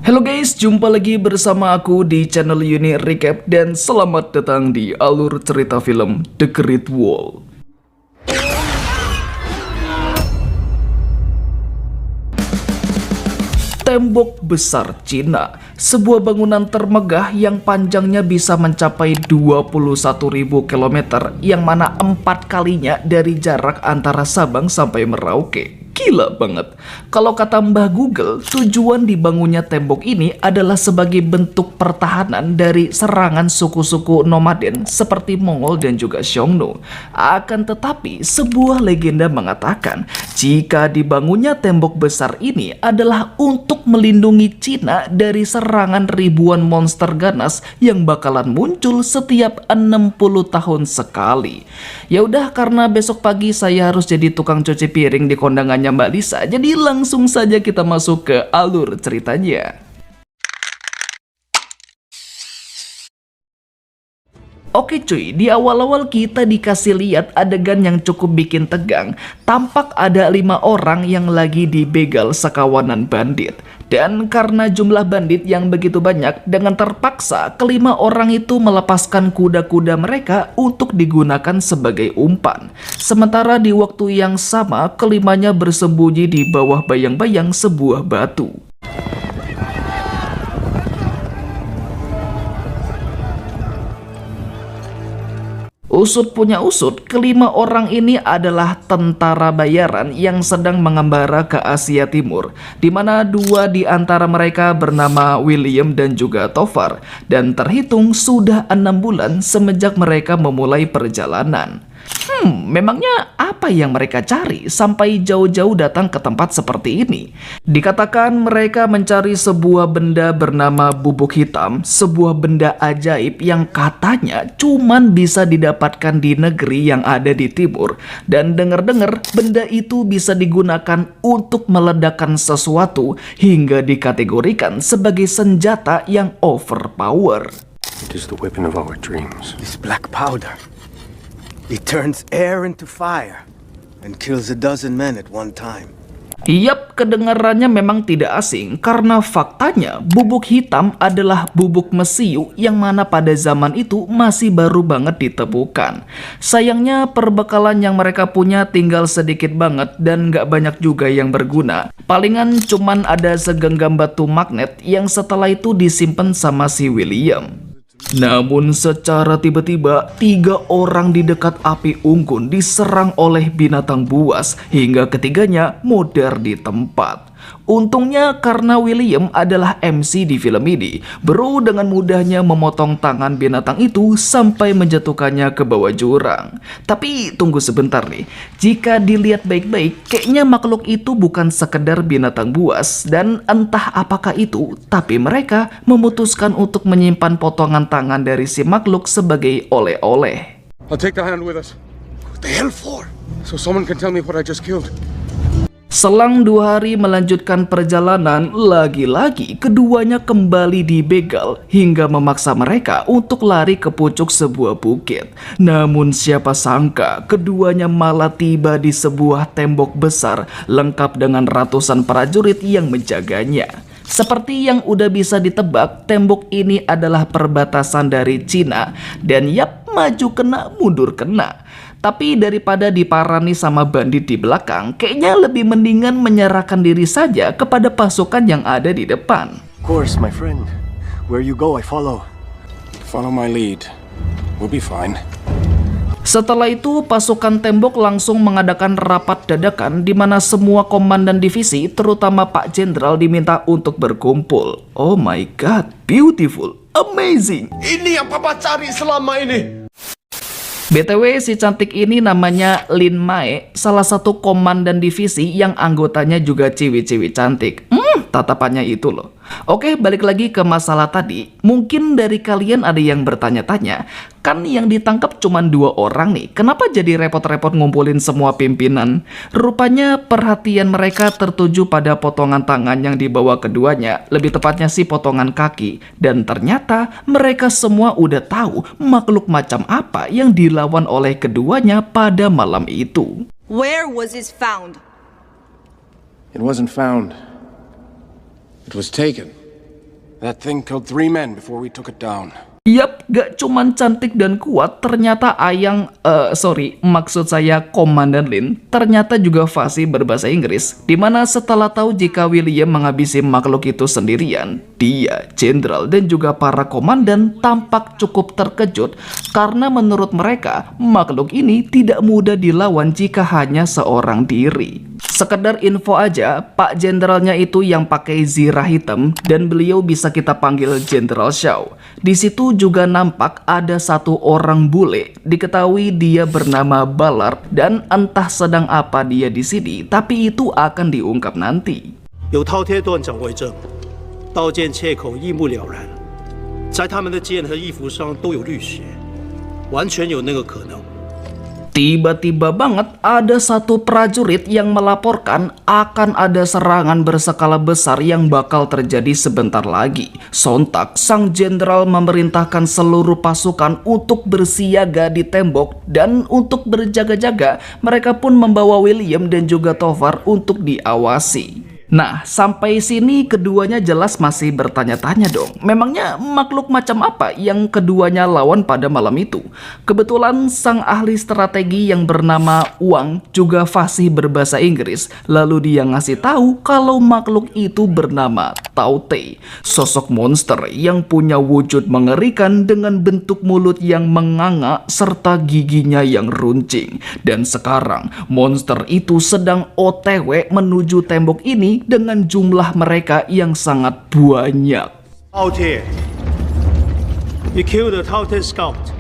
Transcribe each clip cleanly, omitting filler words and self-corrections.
Halo guys, jumpa lagi bersama aku di channel Uni Recap dan selamat datang di alur cerita film The Great Wall. Tembok Besar Cina, sebuah bangunan termegah yang panjangnya bisa mencapai 21.000 km, yang mana 4 kalinya dari jarak antara Sabang sampai Merauke. Gila banget. Kalau kata Mbah Google, tujuan dibangunnya tembok ini adalah sebagai bentuk pertahanan dari serangan suku-suku nomaden seperti Mongol dan juga Xiongnu. Akan tetapi, sebuah legenda mengatakan jika dibangunnya tembok besar ini adalah untuk melindungi Cina dari serangan ribuan monster ganas yang bakalan muncul setiap 60 tahun sekali. Ya udah, karena besok pagi saya harus jadi tukang cuci piring di kondangannya Mbak Lisa, jadi langsung saja kita masuk ke alur ceritanya. Oke cuy, di awal-awal kita dikasih lihat adegan yang cukup bikin tegang. Tampak ada 5 orang yang lagi dibegal sekawanan bandit. Dan karena jumlah bandit yang begitu banyak, dengan terpaksa kelima orang itu melepaskan kuda-kuda mereka untuk digunakan sebagai umpan. Sementara di waktu yang sama, kelimanya bersembunyi di bawah bayang-bayang sebuah batu. Usut punya usut, kelima orang ini adalah tentara bayaran yang sedang mengembara ke Asia Timur, di mana 2 di antara mereka bernama William dan juga Tovar, dan terhitung sudah 6 bulan semenjak mereka memulai perjalanan. Memangnya apa yang mereka cari sampai jauh-jauh datang ke tempat seperti ini? Dikatakan mereka mencari sebuah benda bernama bubuk hitam, sebuah benda ajaib yang katanya cuman bisa didapatkan di negeri yang ada di timur. Dan dengar-dengar benda itu bisa digunakan untuk meledakkan sesuatu hingga dikategorikan sebagai senjata yang overpower. It is the weapon of our dreams. This black powder. It turns air into fire and kills a dozen men at one time. Yap, kedengarannya memang tidak asing karena faktanya bubuk hitam adalah bubuk mesiu yang mana pada zaman itu masih baru banget ditemukan. Sayangnya perbekalan yang mereka punya tinggal sedikit banget dan gak banyak juga yang berguna. Palingan cuman ada segenggam batu magnet yang setelah itu disimpan sama si William. Namun secara tiba-tiba 3 orang di dekat api unggun diserang oleh binatang buas hingga ketiganya modar di tempat. Untungnya karena William adalah MC di film ini, Bro dengan mudahnya memotong tangan binatang itu sampai menjatuhkannya ke bawah jurang. Tapi tunggu sebentar nih, jika dilihat baik-baik kayaknya makhluk itu bukan sekedar binatang buas, dan entah apakah itu, tapi mereka memutuskan untuk menyimpan potongan tangan dari si makhluk sebagai oleh-oleh. I'll take the hand with us. What the hell for? So someone can tell me what I just killed. Selang 2 hari melanjutkan perjalanan, lagi-lagi keduanya kembali dibegal hingga memaksa mereka untuk lari ke pucuk sebuah bukit. Namun siapa sangka keduanya malah tiba di sebuah tembok besar lengkap dengan ratusan prajurit yang menjaganya. Seperti yang udah bisa ditebak, tembok ini adalah perbatasan dari Cina. Dan yap, maju kena, mundur kena. Tapi daripada diparani sama bandit di belakang, kayaknya lebih mendingan menyerahkan diri saja kepada pasukan yang ada di depan. Of course, my friend. Where you go, I follow. Follow my lead. We'll be fine. Setelah itu, pasukan tembok langsung mengadakan rapat dadakan di mana semua komandan divisi, terutama Pak Jenderal, diminta untuk berkumpul. Oh my god, beautiful, amazing. Ini yang Papa cari selama ini. BTW, si cantik ini namanya Lin Mae, salah satu komandan divisi yang anggotanya juga cewek-cewek cantik. Tatapannya itu loh. Oke, balik lagi ke masalah tadi. Mungkin dari kalian ada yang bertanya-tanya, kan yang ditangkap cuma 2 orang nih, kenapa jadi repot-repot ngumpulin semua pimpinan? Rupanya perhatian mereka tertuju pada potongan tangan yang dibawa keduanya, lebih tepatnya sih potongan kaki. Dan ternyata mereka semua udah tahu makhluk macam apa yang dilawan oleh keduanya pada malam itu. Where was it found? It wasn't found. It was taken. That thing killed 3 men before we took it down. Yap, gak cuman cantik dan kuat, ternyata maksud saya Komandan Lin, ternyata juga fasih berbahasa Inggris. Dimana setelah tahu jika William menghabisi makhluk itu sendirian, dia, jenderal, dan juga para komandan tampak cukup terkejut karena menurut mereka, makhluk ini tidak mudah dilawan jika hanya seorang diri. Sekedar info aja, Pak Jenderalnya itu yang pakai zirah hitam dan beliau bisa kita panggil Jenderal Shaw. Di situ juga nampak ada satu orang bule, diketahui dia bernama Ballard dan entah sedang apa dia di sini, tapi itu akan diungkap nanti. 有饕餮断掌为证，刀剑切口一目了然，在他们的剑和衣服上都有绿血，完全有那个可能。 Tiba-tiba banget ada satu prajurit yang melaporkan akan ada serangan berskala besar yang bakal terjadi sebentar lagi. Sontak, sang jenderal memerintahkan seluruh pasukan untuk bersiaga di tembok dan untuk berjaga-jaga. Mereka pun membawa William dan juga Tovar untuk diawasi. Nah, sampai sini keduanya jelas masih bertanya-tanya dong. Memangnya makhluk macam apa yang keduanya lawan pada malam itu? Kebetulan sang ahli strategi yang bernama Wang juga fasih berbahasa Inggris. Lalu dia ngasih tahu kalau makhluk itu bernama Taute. Sosok monster yang punya wujud mengerikan dengan bentuk mulut yang menganga serta giginya yang runcing. Dan sekarang monster itu sedang OTW menuju tembok ini dengan jumlah mereka yang sangat banyak. 饕餮 You killed the Taote scout.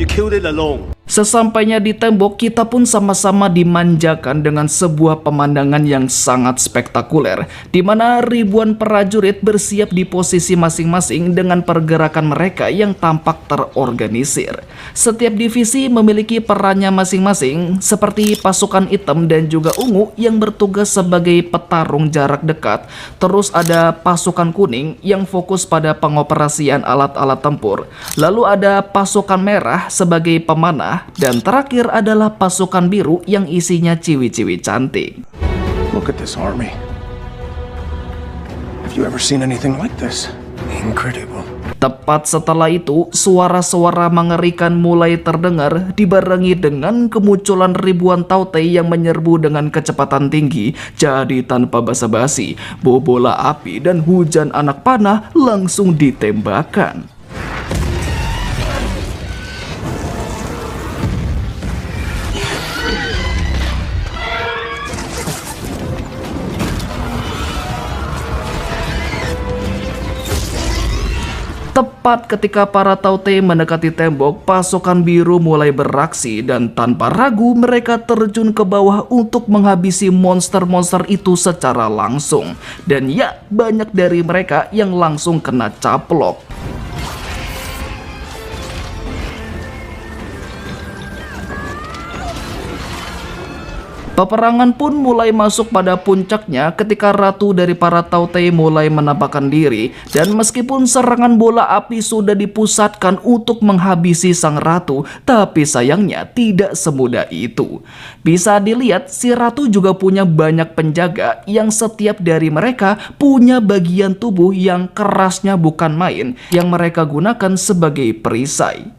You killed it alone. Sesampainya di tembok, kita pun sama-sama dimanjakan dengan sebuah pemandangan yang sangat spektakuler, di mana ribuan prajurit bersiap di posisi masing-masing dengan pergerakan mereka yang tampak terorganisir. Setiap divisi memiliki perannya masing-masing, seperti pasukan hitam dan juga ungu yang bertugas sebagai petarung jarak dekat. Terus ada pasukan kuning yang fokus pada pengoperasian alat-alat tempur. Lalu ada pasukan merah sebagai pemanah. Dan terakhir adalah pasukan biru yang isinya ciwi-ciwi cantik. Look at this army. Have you ever seen anything like this? Incredible. Tepat setelah itu, suara-suara mengerikan mulai terdengar dibarengi dengan kemunculan ribuan Taute yang menyerbu dengan kecepatan tinggi. Jadi tanpa basa-basi, bola api dan hujan anak panah langsung ditembakkan. Tepat ketika para Taute mendekati tembok, pasukan biru mulai beraksi dan tanpa ragu mereka terjun ke bawah untuk menghabisi monster-monster itu secara langsung. Dan ya, banyak dari mereka yang langsung kena caplok. Peperangan pun mulai masuk pada puncaknya ketika ratu dari para Taute mulai menampakkan diri, dan meskipun serangan bola api sudah dipusatkan untuk menghabisi sang ratu, tapi sayangnya tidak semudah itu. Bisa dilihat si ratu juga punya banyak penjaga yang setiap dari mereka punya bagian tubuh yang kerasnya bukan main yang mereka gunakan sebagai perisai.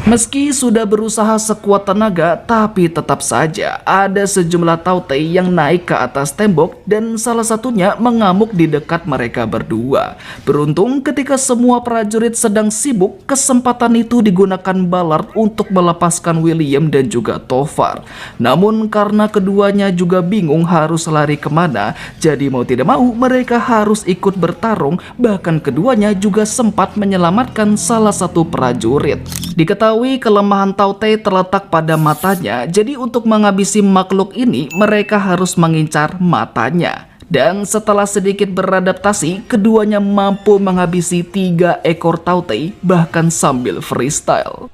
Meski sudah berusaha sekuat tenaga, tapi tetap saja ada sejumlah Taute yang naik ke atas tembok dan salah satunya mengamuk di dekat mereka berdua. Beruntung ketika semua prajurit sedang sibuk, kesempatan itu digunakan Ballard untuk melepaskan William dan juga Tovar. Namun karena keduanya juga bingung harus lari kemana, jadi mau tidak mau mereka harus ikut bertarung. Bahkan keduanya juga sempat menyelamatkan salah satu prajurit. Diketahui kelemahan Taute terletak pada matanya, jadi untuk menghabisi makhluk ini mereka harus mengincar matanya. Dan setelah sedikit beradaptasi, keduanya mampu menghabisi 3 ekor Taute bahkan sambil freestyle.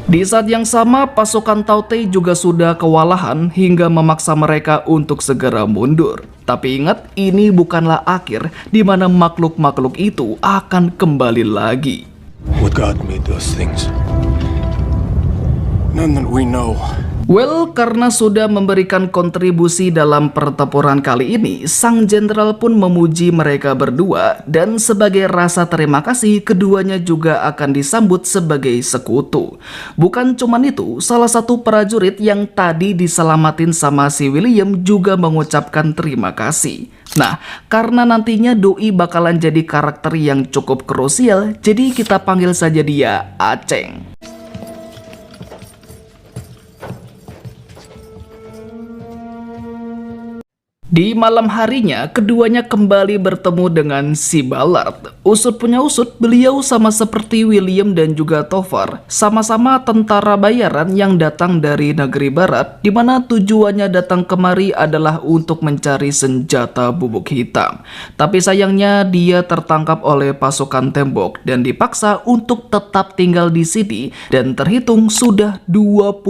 Di saat yang sama, pasukan Taute juga sudah kewalahan hingga memaksa mereka untuk segera mundur. Tapi ingat, ini bukanlah akhir di mana makhluk-makhluk itu akan kembali lagi. What God made those things? None that we know. Well, karena sudah memberikan kontribusi dalam pertempuran kali ini, sang jenderal pun memuji mereka berdua dan sebagai rasa terima kasih keduanya juga akan disambut sebagai sekutu. Bukan cuman itu, salah satu prajurit yang tadi diselamatin sama si William juga mengucapkan terima kasih. Nah, karena nantinya Doi bakalan jadi karakter yang cukup krusial, jadi kita panggil saja dia Aceng. Di malam harinya, keduanya kembali bertemu dengan si Ballard. Usut punya usut, beliau sama seperti William dan juga Tovar, sama-sama tentara bayaran yang datang dari negeri barat, di mana tujuannya datang kemari adalah untuk mencari senjata bubuk hitam. Tapi sayangnya dia tertangkap oleh pasukan tembok dan dipaksa untuk tetap tinggal di sini, dan terhitung sudah 25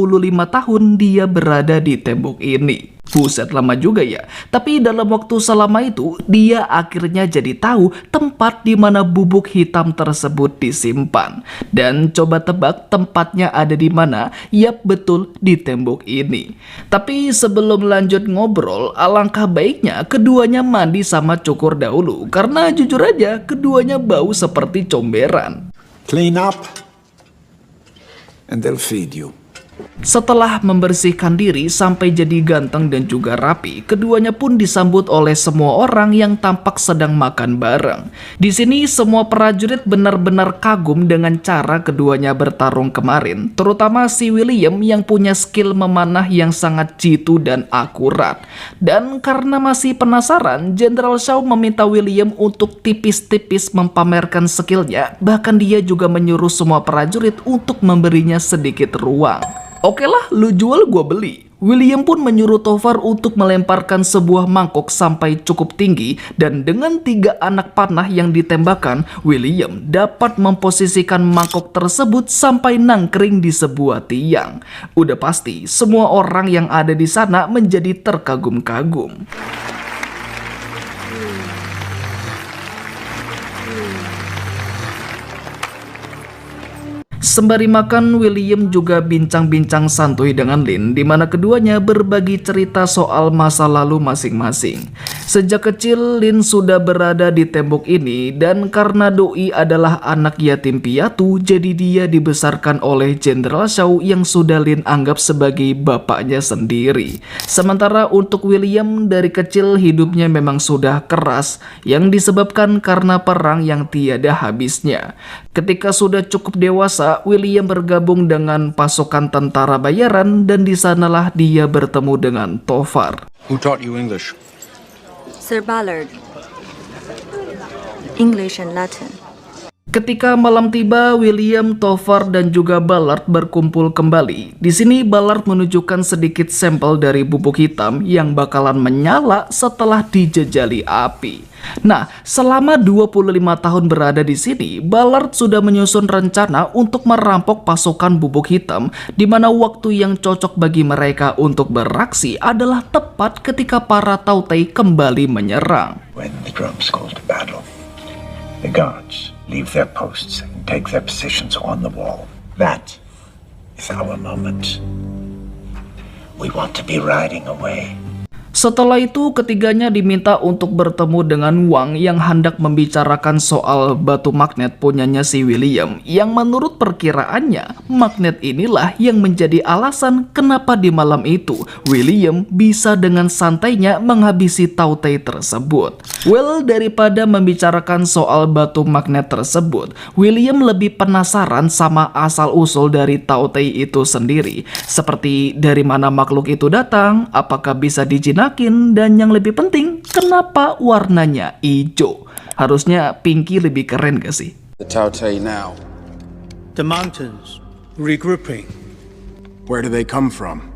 tahun dia berada di tembok ini. Buset, lama juga ya. Tapi dalam waktu selama itu, dia akhirnya jadi tahu tempat di mana bubuk hitam tersebut disimpan. Dan coba tebak tempatnya ada di mana? Yap, betul, di tembok ini. Tapi sebelum lanjut ngobrol, alangkah baiknya keduanya mandi sama cukur dahulu. Karena jujur aja, keduanya bau seperti comberan. Clean up, and they'll feed you. Setelah membersihkan diri sampai jadi ganteng dan juga rapi, keduanya pun disambut oleh semua orang yang tampak sedang makan bareng. Di sini semua prajurit benar-benar kagum dengan cara keduanya bertarung kemarin, terutama si William yang punya skill memanah yang sangat jitu dan akurat. Dan karena masih penasaran, Jenderal Shaw meminta William untuk tipis-tipis mempamerkan skillnya, bahkan dia juga menyuruh semua prajurit untuk memberinya sedikit ruang. Oke lah, lu jual gua beli. William pun menyuruh Tovar untuk melemparkan sebuah mangkok sampai cukup tinggi, dan dengan 3 anak panah yang ditembakkan, William dapat memposisikan mangkok tersebut sampai nangkring di sebuah tiang. Udah pasti semua orang yang ada di sana menjadi terkagum-kagum. Sembari makan, William juga bincang-bincang santuy dengan Lin, di mana keduanya berbagi cerita soal masa lalu masing-masing. Sejak kecil, Lin sudah berada di tembok ini, dan karena Doi adalah anak yatim piatu, jadi dia dibesarkan oleh Jenderal Shaw yang sudah Lin anggap sebagai bapaknya sendiri. Sementara untuk William, dari kecil hidupnya memang sudah keras, yang disebabkan karena perang yang tiada habisnya. Ketika sudah cukup dewasa, William bergabung dengan pasukan tentara bayaran, dan di sanalah dia bertemu dengan Tovar. Who taught you English? Sir Ballard. English and Latin. Ketika malam tiba, William, Tovar, dan juga Ballard berkumpul kembali. Di sini Ballard menunjukkan sedikit sampel dari bubuk hitam yang bakalan menyala setelah dijejali api. Nah, selama 25 tahun berada di sini, Ballard sudah menyusun rencana untuk merampok pasukan bubuk hitam, di mana waktu yang cocok bagi mereka untuk beraksi adalah tepat ketika para Tautai kembali menyerang. When the drums call to battle, the guards leave their posts and take their positions on the wall. That is our moment. We want to be riding away. Setelah itu, ketiganya diminta untuk bertemu dengan Wang yang hendak membicarakan soal batu magnet punyanya si William, yang menurut perkiraannya, magnet inilah yang menjadi alasan kenapa di malam itu William bisa dengan santainya menghabisi Tautai tersebut. Well, daripada membicarakan soal batu magnet tersebut, William lebih penasaran sama asal-usul dari Tautai itu sendiri, seperti dari mana makhluk itu datang, apakah bisa dijinakin, dan yang lebih penting, kenapa warnanya hijau? Harusnya Pinky lebih keren gak sih? The Tautai now. The mountains regrouping. Where do they come from?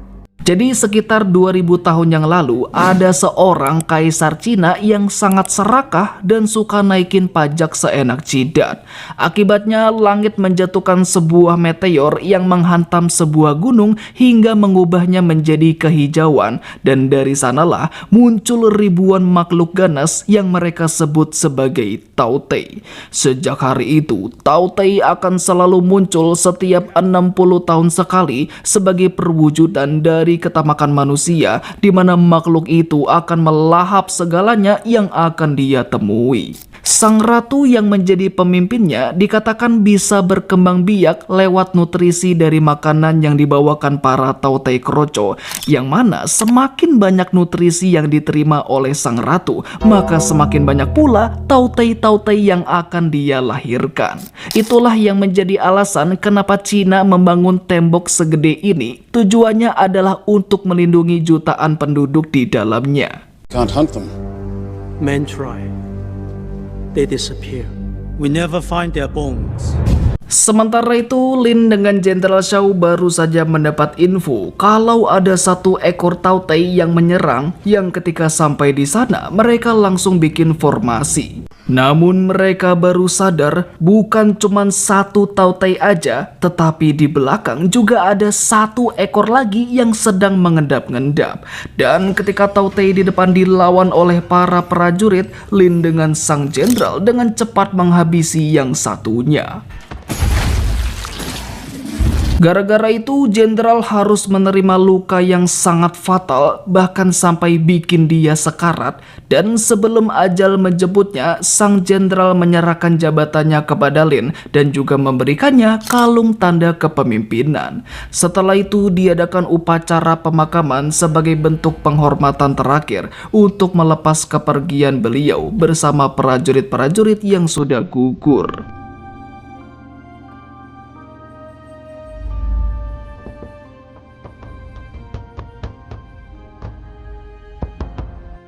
Jadi sekitar 2000 tahun yang lalu ada seorang kaisar Cina yang sangat serakah dan suka naikin pajak seenak jidat. Akibatnya langit menjatuhkan sebuah meteor yang menghantam sebuah gunung hingga mengubahnya menjadi kehijauan, dan dari sanalah muncul ribuan makhluk ganas yang mereka sebut sebagai Taotai. Sejak hari itu, Taotai akan selalu muncul setiap 60 tahun sekali sebagai perwujudan dari ketamakan manusia, di mana makhluk itu akan melahap segalanya yang akan dia temui. Sang ratu yang menjadi pemimpinnya dikatakan bisa berkembang biak lewat nutrisi dari makanan yang dibawakan para Taotai kroco, yang mana semakin banyak nutrisi yang diterima oleh sang ratu, maka semakin banyak pula Taotai-Taotai yang akan dia lahirkan. Itulah yang menjadi alasan kenapa Cina membangun tembok segede ini. Tujuannya adalah untuk melindungi jutaan penduduk di dalamnya. Can't hunt them. Men try. They disappear. We never find their bones. Sementara itu, Lin dengan Jenderal Shao baru saja mendapat info kalau ada satu ekor Taotai yang menyerang, yang ketika sampai di sana mereka langsung bikin formasi. Namun mereka baru sadar bukan cuma satu Taotai aja, tetapi di belakang juga ada satu ekor lagi yang sedang mengendap-ngendap. Dan ketika Taotai di depan dilawan oleh para prajurit, Lin dengan sang jenderal dengan cepat menghabisi yang satunya. Gara-gara itu, jenderal harus menerima luka yang sangat fatal, bahkan sampai bikin dia sekarat. Dan sebelum ajal menjemputnya, sang jenderal menyerahkan jabatannya kepada Lin dan juga memberikannya kalung tanda kepemimpinan. Setelah itu, diadakan upacara pemakaman sebagai bentuk penghormatan terakhir untuk melepas kepergian beliau bersama prajurit-prajurit yang sudah gugur.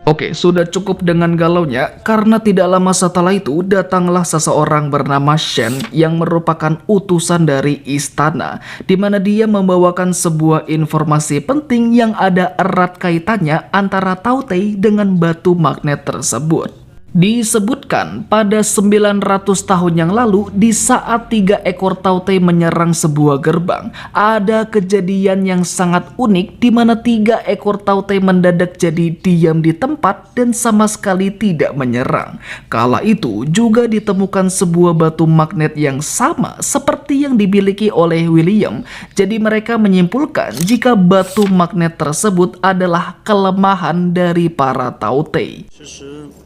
Oke, sudah cukup dengan galaunya, karena tidak lama setelah itu datanglah seseorang bernama Shen yang merupakan utusan dari istana, di mana dia membawakan sebuah informasi penting yang ada erat kaitannya antara Taotai dengan batu magnet tersebut. Disebutkan pada 900 tahun yang lalu, di saat 3 ekor Taotai menyerang sebuah gerbang, ada kejadian yang sangat unik di mana 3 ekor Taotai mendadak jadi diam di tempat dan sama sekali tidak menyerang. Kala itu juga ditemukan sebuah batu magnet yang sama seperti yang dimiliki oleh William. Jadi mereka menyimpulkan jika batu magnet tersebut adalah kelemahan dari para Taotai.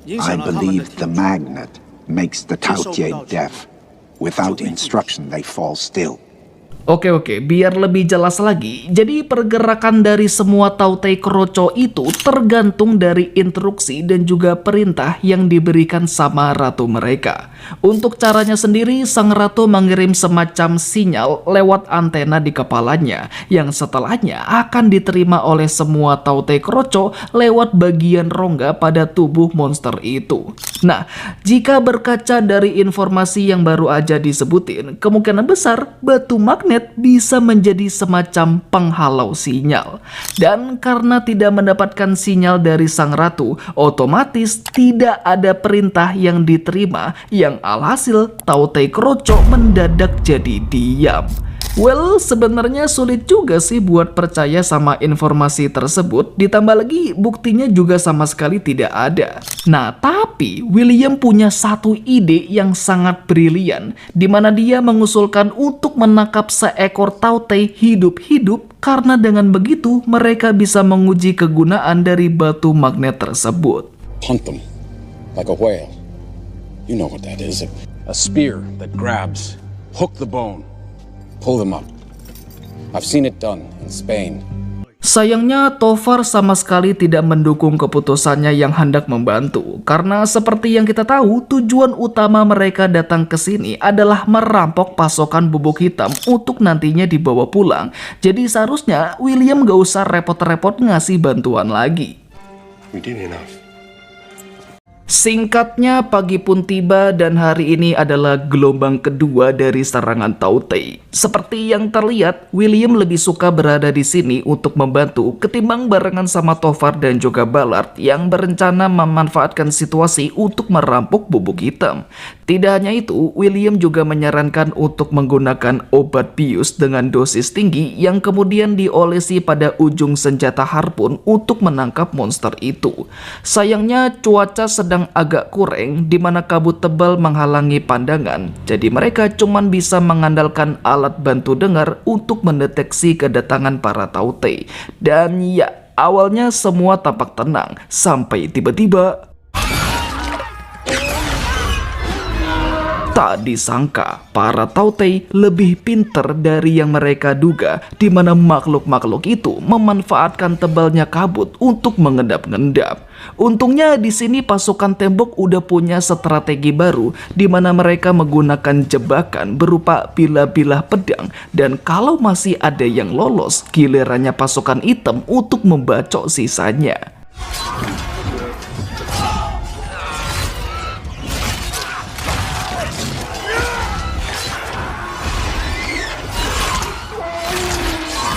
I believe the magnet makes the Taotie deaf. Without instruction, they fall still. Oke, biar lebih jelas lagi, jadi pergerakan dari semua Taotai kroco itu tergantung dari instruksi dan juga perintah yang diberikan sama ratu mereka. Untuk caranya sendiri, sang ratu mengirim semacam sinyal lewat antena di kepalanya, yang setelahnya akan diterima oleh semua Taotai kroco lewat bagian rongga pada tubuh monster itu. Nah, jika berkaca dari informasi yang baru aja disebutin, kemungkinan besar batu magnet bisa menjadi semacam penghalau sinyal. Dan karena tidak mendapatkan sinyal dari sang ratu, otomatis tidak ada perintah yang diterima, yang alhasil Taotai kroco mendadak jadi diam. Well, sebenarnya sulit juga sih buat percaya sama informasi tersebut, ditambah lagi buktinya juga sama sekali tidak ada. Nah, tapi William punya satu ide yang sangat brilian, di mana dia mengusulkan untuk menangkap seekor Taotai hidup-hidup, karena dengan begitu mereka bisa menguji kegunaan dari batu magnet tersebut. Hunt them. Like a whale. You know what that is. A spear that grabs. Hook the bone. Pull them up. I've seen it done in Spain. Sayangnya Tovar sama sekali tidak mendukung keputusannya yang hendak membantu, karena seperti yang kita tahu, tujuan utama mereka datang ke sini adalah merampok pasokan bubuk hitam untuk nantinya dibawa pulang. Jadi seharusnya William gak usah repot-repot ngasih bantuan lagi. We did enough. Singkatnya, pagi pun tiba dan hari ini adalah gelombang kedua dari serangan Tautei. Seperti yang terlihat, William lebih suka berada di sini untuk membantu ketimbang barengan sama Tovar dan juga Ballard yang berencana memanfaatkan situasi untuk merampok bubuk hitam. Tidak hanya itu, William juga menyarankan untuk menggunakan obat bius dengan dosis tinggi yang kemudian diolesi pada ujung senjata harpun untuk menangkap monster itu. Sayangnya cuaca sedang agak kurang di mana kabut tebal menghalangi pandangan, jadi mereka cuma bisa mengandalkan alat bantu dengar untuk mendeteksi kedatangan para Tautei. Dan ya, awalnya semua tampak tenang sampai tiba-tiba tak disangka, para Tautei lebih pintar dari yang mereka duga, di mana makhluk-makhluk itu memanfaatkan tebalnya kabut untuk mengendap-ngendap. Untungnya di sini pasukan tembok udah punya strategi baru, di mana mereka menggunakan jebakan berupa bilah-bilah pedang, dan kalau masih ada yang lolos, gilirannya pasukan hitam untuk membacok sisanya.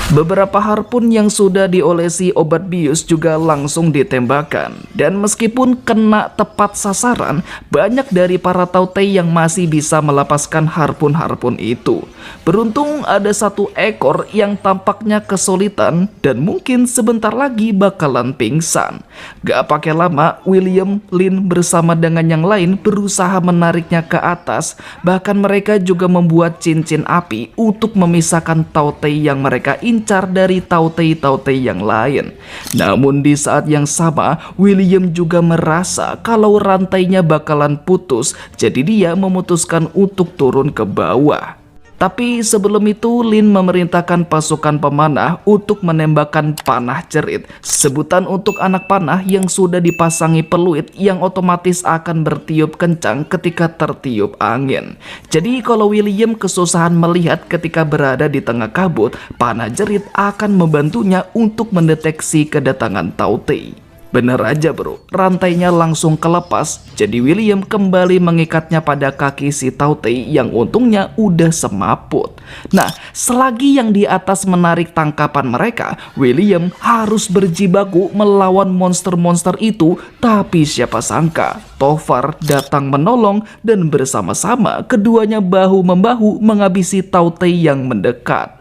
Beberapa harpun yang sudah diolesi obat bius juga langsung ditembakkan. Dan meskipun kena tepat sasaran, banyak dari para Tautei yang masih bisa melepaskan harpun-harpun itu. Beruntung ada satu ekor yang tampaknya kesulitan dan mungkin sebentar lagi bakalan pingsan. Gak pakai lama, William, Lin bersama dengan yang lain berusaha menariknya ke atas. Bahkan mereka juga membuat cincin api untuk memisahkan Tautei yang mereka incar dari Tautei-Tautei yang lain. Namun di saat yang sama, William juga merasa kalau rantainya bakalan putus, jadi dia memutuskan untuk turun ke bawah. Tapi sebelum itu, Lin memerintahkan pasukan pemanah untuk menembakkan panah cerit, sebutan untuk anak panah yang sudah dipasangi peluit yang otomatis akan bertiup kencang ketika tertiup angin. Jadi kalau William kesusahan melihat ketika berada di tengah kabut, panah jerit akan membantunya untuk mendeteksi kedatangan Tautei. Bener aja bro, rantainya langsung kelepas, jadi William kembali mengikatnya pada kaki si Tautei yang untungnya udah semaput. Nah, selagi yang di atas menarik tangkapan mereka, William harus berjibaku melawan monster-monster itu. Tapi siapa sangka, Tovar datang menolong dan bersama-sama keduanya bahu-membahu menghabisi Tautei yang mendekat.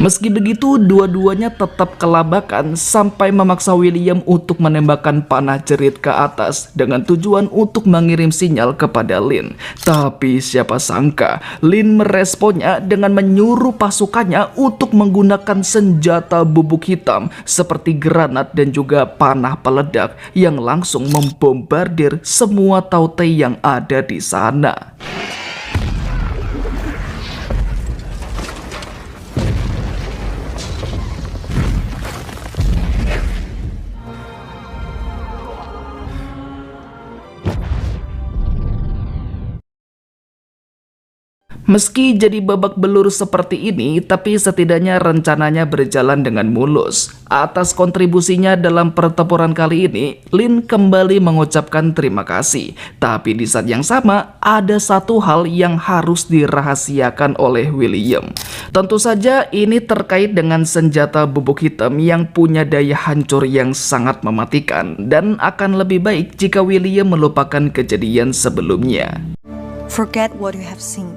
Meski begitu, dua-duanya tetap kelabakan sampai memaksa William untuk menembakkan panah jerit ke atas dengan tujuan untuk mengirim sinyal kepada Lin. Tapi siapa sangka, Lin meresponnya dengan menyuruh pasukannya untuk menggunakan senjata bubuk hitam seperti granat dan juga panah peledak yang langsung membombardir semua Tautei yang ada di sana. Meski jadi babak belur seperti ini, tapi setidaknya rencananya berjalan dengan mulus. Atas kontribusinya dalam pertempuran kali ini, Lin kembali mengucapkan terima kasih. Tapi di saat yang sama, ada satu hal yang harus dirahasiakan oleh William. Tentu saja ini terkait dengan senjata bubuk hitam yang punya daya hancur yang sangat mematikan, dan akan lebih baik jika William melupakan kejadian sebelumnya. Forget what you have seen.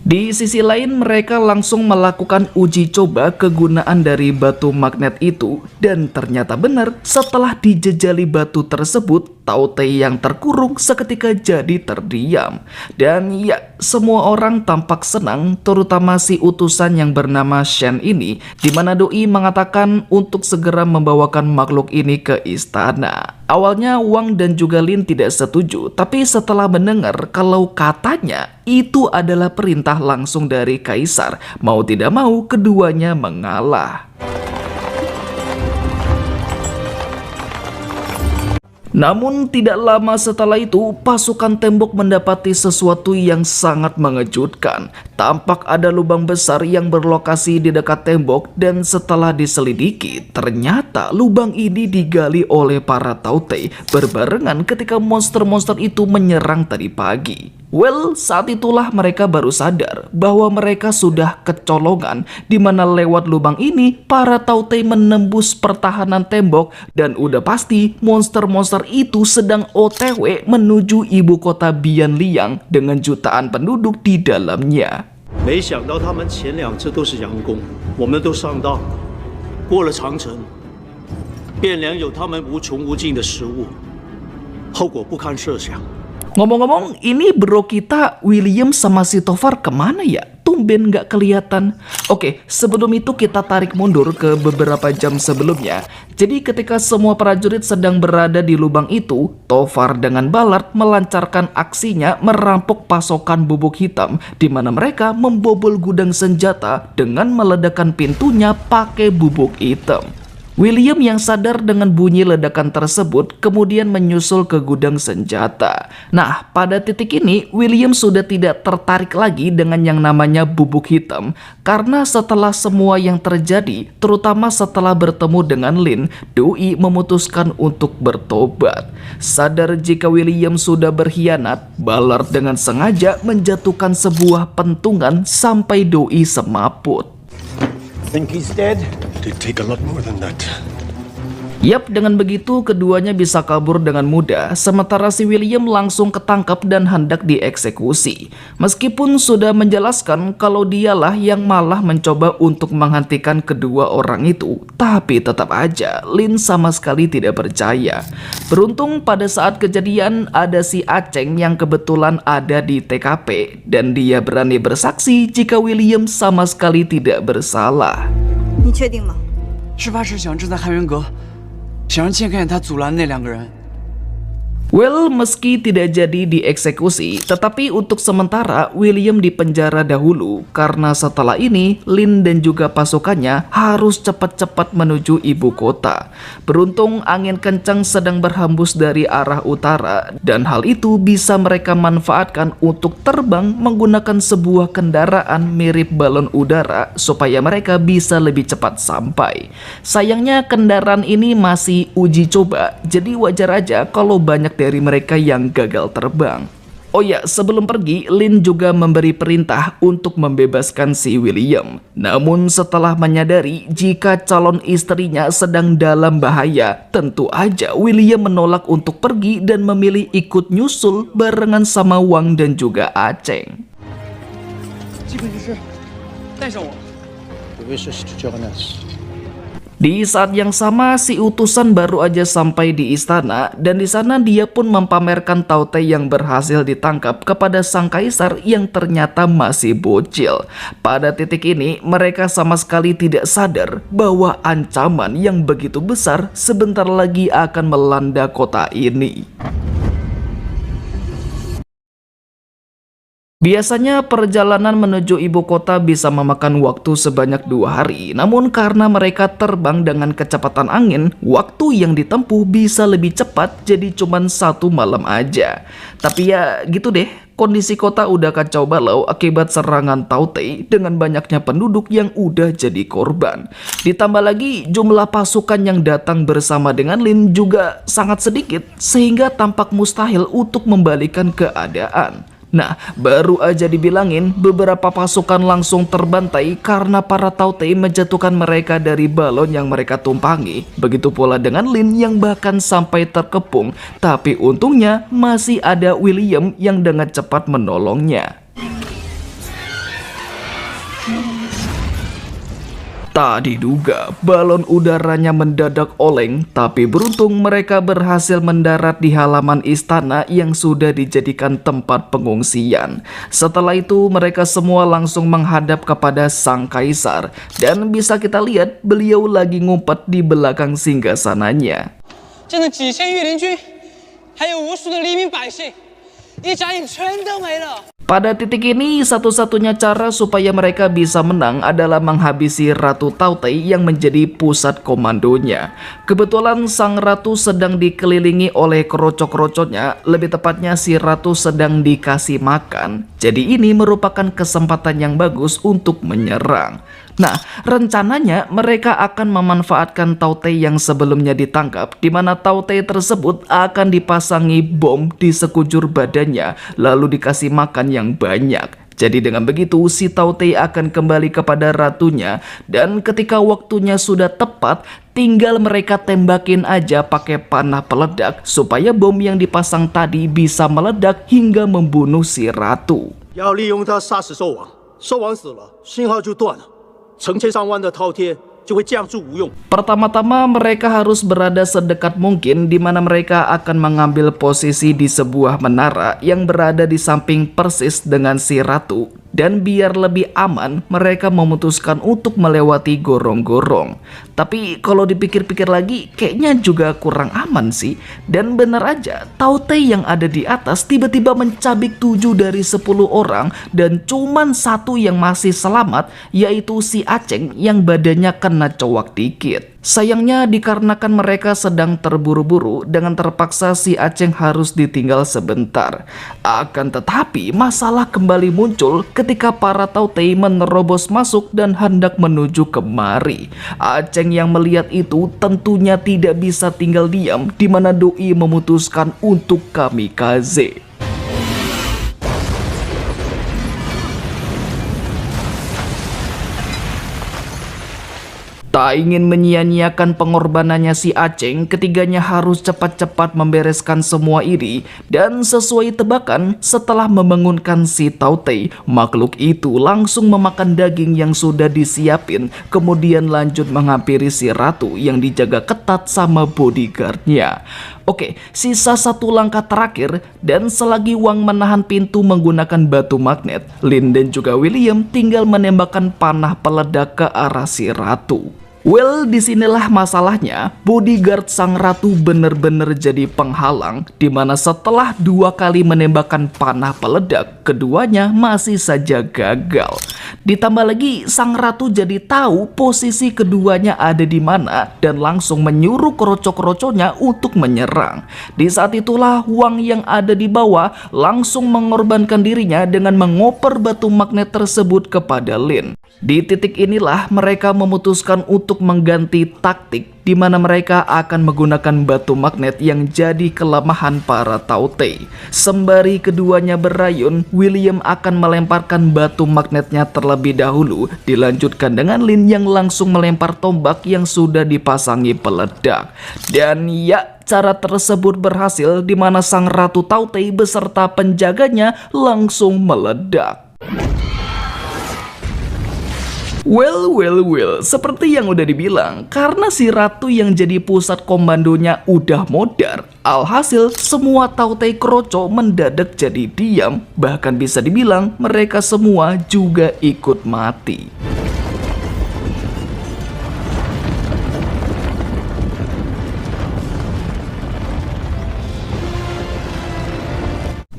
Di sisi lain, mereka langsung melakukan uji coba kegunaan dari batu magnet itu, dan ternyata benar, setelah dijejali batu tersebut, Tautei yang terkurung seketika jadi terdiam. Dan ya, semua orang tampak senang, terutama si utusan yang bernama Shen ini, di mana doi mengatakan untuk segera membawakan makhluk ini ke istana. Awalnya Wang dan juga Lin tidak setuju, tapi setelah mendengar kalau katanya itu adalah perintah langsung dari Kaisar, mau tidak mau keduanya mengalah. Namun tidak lama setelah itu, pasukan tembok mendapati sesuatu yang sangat mengejutkan. Tampak ada lubang besar yang berlokasi di dekat tembok dan setelah diselidiki, ternyata lubang ini digali oleh para Tautei berbarengan ketika monster-monster itu menyerang tadi pagi. Well, saat itulah mereka baru sadar bahwa mereka sudah kecolongan, di mana lewat lubang ini para Tautei menembus pertahanan tembok dan udah pasti monster-monster itu sedang OTW menuju ibu kota Bianliang dengan jutaan penduduk di dalamnya. 没想到他们前2次都是佯攻，我们都上当了。过了长城，汴梁有他们无穷无尽的食物，后果不堪设想。 Ngomong-ngomong, ini bro kita William sama si Tovar kemana ya? Tumben nggak kelihatan. Oke, sebelum itu kita tarik mundur ke beberapa jam sebelumnya. Jadi ketika semua prajurit sedang berada di lubang itu, Tovar dengan Ballard melancarkan aksinya merampok pasokan bubuk hitam, di mana mereka membobol gudang senjata dengan meledakkan pintunya pakai bubuk hitam. William yang sadar dengan bunyi ledakan tersebut kemudian menyusul ke gudang senjata. Nah, pada titik ini William sudah tidak tertarik lagi dengan yang namanya bubuk hitam karena setelah semua yang terjadi, terutama setelah bertemu dengan Lin, Doi memutuskan untuk bertobat. Sadar jika William sudah berkhianat, Ballard dengan sengaja menjatuhkan sebuah pentungan sampai Doi semaput. Think he's dead? It'd take a lot more than that. Yap, dengan begitu keduanya bisa kabur dengan mudah, sementara si William langsung ketangkap dan hendak dieksekusi. Meskipun sudah menjelaskan kalau dialah yang malah mencoba untuk menghentikan kedua orang itu, tapi tetap aja Lin sama sekali tidak percaya. Beruntung pada saat kejadian ada si Aceng yang kebetulan ada di TKP dan dia berani bersaksi jika William sama sekali tidak bersalah. 你确定吗？事发时想正在汉元阁，想让剑看见他阻拦那2个人。 Well, meski tidak jadi dieksekusi, tetapi untuk sementara William dipenjara dahulu karena setelah ini Lin dan juga pasukannya harus cepat-cepat menuju ibu kota. Beruntung angin kencang sedang berhembus dari arah utara dan hal itu bisa mereka manfaatkan untuk terbang menggunakan sebuah kendaraan mirip balon udara supaya mereka bisa lebih cepat sampai. Sayangnya kendaraan ini masih uji coba, jadi wajar aja kalau banyak dari mereka yang gagal terbang. Oh ya, sebelum pergi, Lin juga memberi perintah untuk membebaskan si William. Namun setelah menyadari jika calon istrinya sedang dalam bahaya, tentu aja William menolak untuk pergi dan memilih ikut nyusul barengan sama Wang dan juga Aceng. 基本就是带上我。 Di saat yang sama, si utusan baru aja sampai di istana dan di sana dia pun mempamerkan Tautei yang berhasil ditangkap kepada sang kaisar yang ternyata masih bocil. Pada titik ini, mereka sama sekali tidak sadar bahwa ancaman yang begitu besar sebentar lagi akan melanda kota ini. Biasanya perjalanan menuju ibu kota bisa memakan waktu sebanyak 2 hari. Namun karena mereka terbang dengan kecepatan angin, waktu yang ditempuh bisa lebih cepat jadi cuman 1 malam aja. Tapi ya gitu deh, kondisi kota udah kacau balau akibat serangan Tautei dengan banyaknya penduduk yang udah jadi korban. Ditambah lagi jumlah pasukan yang datang bersama dengan Lin juga sangat sedikit sehingga tampak mustahil untuk membalikan keadaan. Nah, baru aja dibilangin beberapa pasukan langsung terbantai karena para Tautei menjatuhkan mereka dari balon yang mereka tumpangi. Begitu pula dengan Lin yang bahkan sampai terkepung, tapi untungnya masih ada William yang dengan cepat menolongnya. Tak diduga, balon udaranya mendadak oleng, tapi beruntung mereka berhasil mendarat di halaman istana yang sudah dijadikan tempat pengungsian. Setelah itu, mereka semua langsung menghadap kepada sang kaisar, dan bisa kita lihat beliau lagi ngumpet di belakang singgasananya. 这那几千御林军，还有无数的黎民百姓，一眨眼全都没了。Pada titik ini, satu-satunya cara supaya mereka bisa menang adalah menghabisi Ratu Tautei yang menjadi pusat komandonya. Kebetulan sang ratu sedang dikelilingi oleh kroco-kroconya, lebih tepatnya si ratu sedang dikasih makan. Jadi ini merupakan kesempatan yang bagus untuk menyerang. Nah, rencananya mereka akan memanfaatkan Tautei yang sebelumnya ditangkap, di mana Tautei tersebut akan dipasangi bom di sekujur badannya, lalu dikasih makan yang banyak. Jadi dengan begitu, si Tautei akan kembali kepada ratunya, dan ketika waktunya sudah tepat, tinggal mereka tembakin aja pakai panah peledak, supaya bom yang dipasang tadi bisa meledak hingga membunuh si ratu. 要利用它杀死兽王，兽王死了，信号就断了，成千上万的饕餮就会降注无用。 Pertama-tama mereka harus berada sedekat mungkin, di mana mereka akan mengambil posisi di sebuah menara yang berada di samping persis dengan si ratu. Dan biar lebih aman, mereka memutuskan untuk melewati gorong-gorong. Tapi kalau dipikir-pikir lagi, kayaknya juga kurang aman sih. Dan bener aja, Tautei yang ada di atas tiba-tiba mencabik 7 dari 10 orang, dan cuman satu yang masih selamat, yaitu si Aceng yang badannya kena cowak dikit. Sayangnya dikarenakan mereka sedang terburu-buru, dengan terpaksa si Aceng harus ditinggal sebentar. Akan tetapi masalah kembali muncul ketika para Tautei menerobos masuk dan hendak menuju kemari. Aceng yang melihat itu tentunya tidak bisa tinggal diam, di mana doi memutuskan untuk kamikaze. Tak ingin menyia-nyiakan pengorbanannya si Aceng, ketiganya harus cepat-cepat membereskan semua ini. Dan sesuai tebakan, setelah membangunkan si Tautei, makhluk itu langsung memakan daging yang sudah disiapin, kemudian lanjut menghampiri si ratu yang dijaga ketat sama bodyguardnya. Oke, sisa satu langkah terakhir, dan selagi Wang menahan pintu menggunakan batu magnet, Lin dan juga William tinggal menembakkan panah peledak ke arah si ratu. Well, disinilah masalahnya, bodyguard sang ratu bener-bener jadi penghalang, dimana setelah 2 kali menembakkan panah peledak, keduanya masih saja gagal. Ditambah lagi, sang ratu jadi tahu posisi keduanya ada di mana dan langsung menyuruh kroco-kroconya untuk menyerang. Di saat itulah Wang yang ada di bawah langsung mengorbankan dirinya dengan mengoper batu magnet tersebut kepada Lin. Di titik inilah mereka memutuskan untuk mengganti taktik, di mana mereka akan menggunakan batu magnet yang jadi kelemahan para Tautei. Sembari keduanya berayun, William akan melemparkan batu magnetnya terlebih dahulu, dilanjutkan dengan Lin yang langsung melempar tombak yang sudah dipasangi peledak. Dan ya, cara tersebut berhasil, di mana sang Ratu Tautei beserta penjaganya langsung meledak. Well, seperti yang udah dibilang, karena si ratu yang jadi pusat komandonya udah modar, alhasil semua Tautei kroco mendadak jadi diam, bahkan bisa dibilang mereka semua juga ikut mati.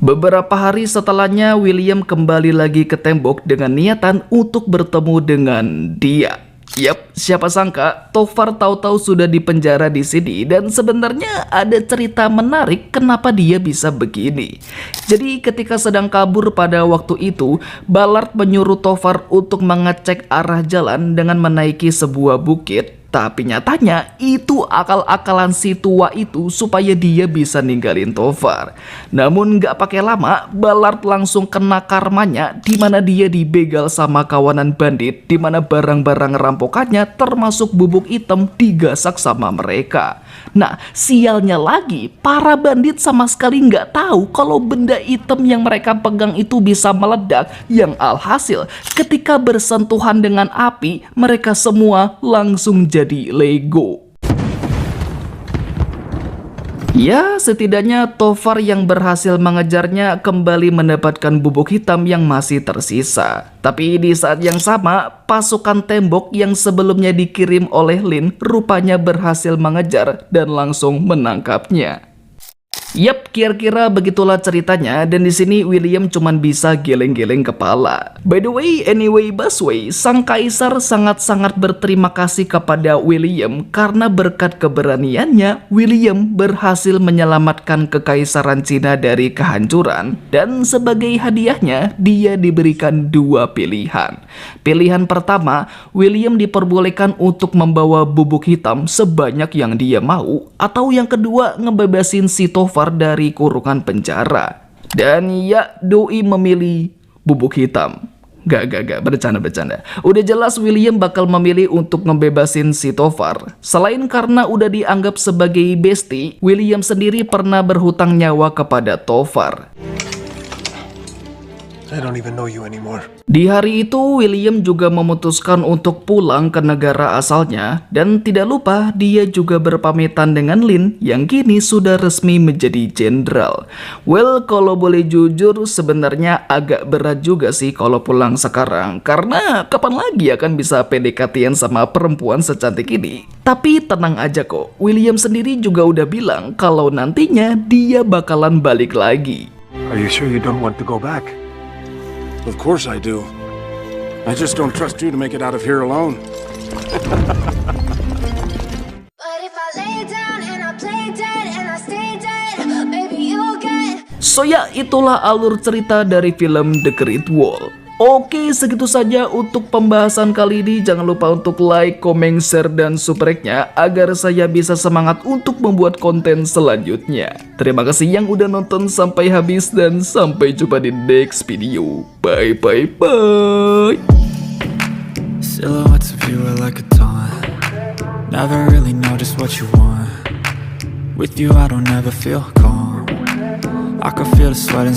Beberapa hari setelahnya, William kembali lagi ke tembok dengan niatan untuk bertemu dengan dia. Yap, siapa sangka Tofar tahu-tahu sudah dipenjara di sini, dan sebenarnya ada cerita menarik kenapa dia bisa begini. Jadi ketika sedang kabur pada waktu itu, Ballard menyuruh Tofar untuk mengecek arah jalan dengan menaiki sebuah bukit. Tapi nyatanya itu akal-akalan si tua itu supaya dia bisa ninggalin Tofar. Namun gak pakai lama, Ballard langsung kena karmanya, di mana dia dibegal sama kawanan bandit, di mana barang-barang rampokannya termasuk bubuk hitam digasak sama mereka. Nah, sialnya lagi, para bandit sama sekali nggak tahu kalau benda hitam yang mereka pegang itu bisa meledak, yang alhasil ketika bersentuhan dengan api, mereka semua langsung jadi Lego. Ya, setidaknya Tofar yang berhasil mengejarnya kembali mendapatkan bubuk hitam yang masih tersisa. Tapi di saat yang sama, pasukan tembok yang sebelumnya dikirim oleh Lin rupanya berhasil mengejar dan langsung menangkapnya. Yap, kira-kira begitulah ceritanya, dan di sini William cuman bisa geleng-geleng kepala. By the way, anyway, Busway, sang kaisar sangat-sangat berterima kasih kepada William karena berkat keberaniannya, William berhasil menyelamatkan kekaisaran Cina dari kehancuran, dan sebagai hadiahnya, dia diberikan 2 pilihan. Pilihan pertama, William diperbolehkan untuk membawa bubuk hitam sebanyak yang dia mau, atau yang kedua, ngebebasin si Tofar dari kurungan penjara. Dan ya, Doi memilih bubuk hitam. Gak, bercanda. Udah jelas William bakal memilih untuk ngebebasin si Tofar. Selain karena udah dianggap sebagai bestie, William sendiri pernah berhutang nyawa kepada Tofar. I don't even know you anymore. Di hari itu, William juga memutuskan untuk pulang ke negara asalnya, dan tidak lupa dia juga berpamitan dengan Lin yang kini sudah resmi menjadi jenderal. Well, kalau boleh jujur, sebenarnya agak berat juga sih kalau pulang sekarang, karena kapan lagi akan bisa PDKT-an sama perempuan secantik ini. Tapi tenang aja kok, William sendiri juga udah bilang kalau nantinya dia bakalan balik lagi. Are you sure you don't want to go back? Of course I do. I just don't trust you to make it out of here alone. But if I lay down and I play dead and I stay dead, maybe you'll get. So ya, itulah alur cerita dari film The Great Wall. Oke, segitu saja untuk pembahasan kali ini. Jangan lupa untuk like, comment, share, dan subscribe-nya agar saya bisa semangat untuk membuat konten selanjutnya. Terima kasih yang udah nonton sampai habis, dan sampai jumpa di next video. Bye. Silhouettes of you are like a taunt. Never really know just what you want. With you I don't ever feel calm. I can feel the sweat